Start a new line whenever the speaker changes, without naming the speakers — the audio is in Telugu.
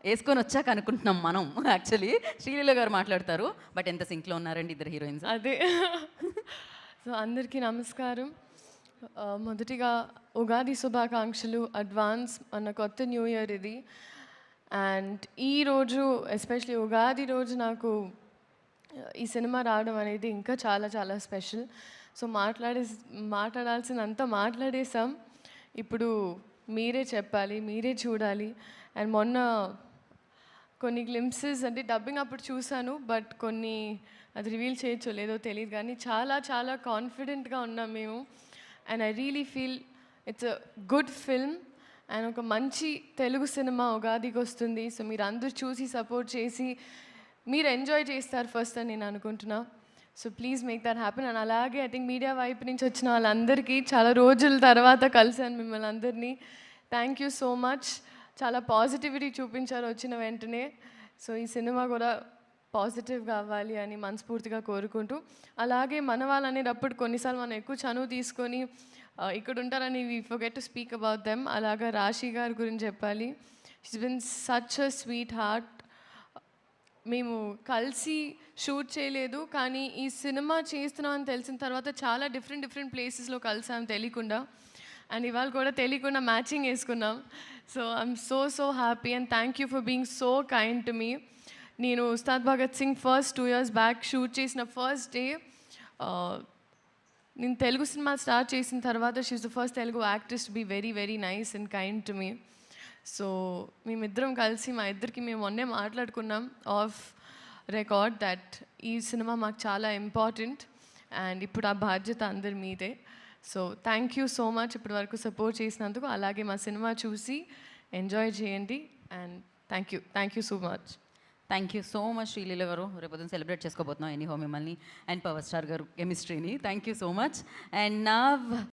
వేసుకొని వచ్చాక అనుకుంటున్నాం మనం. యాక్చువల్లీ శ్రీలీల గారు మాట్లాడతారు, బట్ ఎంత సింక్లో ఉన్నారండి ఇద్దరు హీరోయిన్స్.
అదే. సో అందరికీ నమస్కారం. మొదటిగా ఉగాది శుభాకాంక్షలు అడ్వాన్స్. మన కొత్త న్యూ ఇయర్ ఇది. అండ్ ఈరోజు ఎస్పెషలీ ఉగాది రోజు నాకు ఈ సినిమా రావడం అనేది ఇంకా చాలా చాలా స్పెషల్. సో మాట్లాడాల్సినంత మాట్లాడేసాం. ఇప్పుడు మీరే చెప్పాలి, మీరే చూడాలి. అండ్ మొన్న కొన్ని గ్లింప్సెస్ అంటే డబ్బింగ్ అప్పుడు చూశాను, బట్ కొన్ని అది రివీల్ చేయొచ్చో లేదో తెలియదు, కానీ చాలా చాలా కాన్ఫిడెంట్గా ఉన్నాం మేము. And I really feel it's a good film and ఒక మంచి తెలుగు సినిమా ఉగాదికి వస్తుంది. సో మీరు అందరూ చూసి సపోర్ట్ చేసి మీరు ఎంజాయ్ చేస్తారు ఫస్ట్ అని నేను అనుకుంటున్నా. So please make that happen. And అలాగే ఐ థింక్ మీడియా వైపు నుంచి వచ్చిన వాళ్ళందరికీ చాలా రోజుల తర్వాత కలిసాను మిమ్మల్ని అందరినీ. Thank you so much. చాలా పాజిటివిటీ చూపించారు వచ్చిన వెంటనే. సో ఈ సినిమా కూడా పాజిటివ్గా అవ్వాలి అని మనస్ఫూర్తిగా కోరుకుంటూ, అలాగే మన వాళ్ళు అనేటప్పుడు కొన్నిసార్లు మనం ఎక్కువ చనువు తీసుకొని ఇక్కడ ఉంటారని we forget to speak about them. అలాగా రాశి గారి గురించి చెప్పాలి. She's been such a sweet heart. మేము కలిసి షూట్ చేయలేదు, కానీ ఈ సినిమా చేస్తున్నామని తెలిసిన తర్వాత చాలా డిఫరెంట్ ప్లేసెస్లో కలిసాం తెలియకుండా. అండ్ ఇవాళ కూడా తెలియకుండా మ్యాచింగ్ వేసుకున్నాం. So I'm so happy and thank you for being so kind to me. నేను Ustad Bhagat Singh first 2 years back shoot చేసిన ఫస్ట్ డే, నేను తెలుగు సినిమా స్టార్ట్ చేసిన తర్వాత she's the first Telugu actress to be very nice and kind to me. So మేమిద్దరం కలిసి మా ఇద్దరికి మేము మొన్నే మాట్లాడుకున్నాం ఆఫ్ రికార్డ్ దట్ ఈ సినిమా మాకు చాలా ఇంపార్టెంట్ అండ్ ఇప్పుడు ఆ బాధ్యత అందరి మీదే. So thank you so much ఇప్పటి వరకు సపోర్ట్ చేసినందుకు. అలాగే మా సినిమా చూసి ఎంజాయ్ చేయండి and thank you so much.
Thank you so much Sreeleela గారు. రేపొద్దున సెలబ్రేట్ చేసుకోబోతున్నాం ఎనీహో మిమ్మల్ని అండ్ పవర్ స్టార్ గారు కెమిస్ట్రీని. Thank you so much. And నా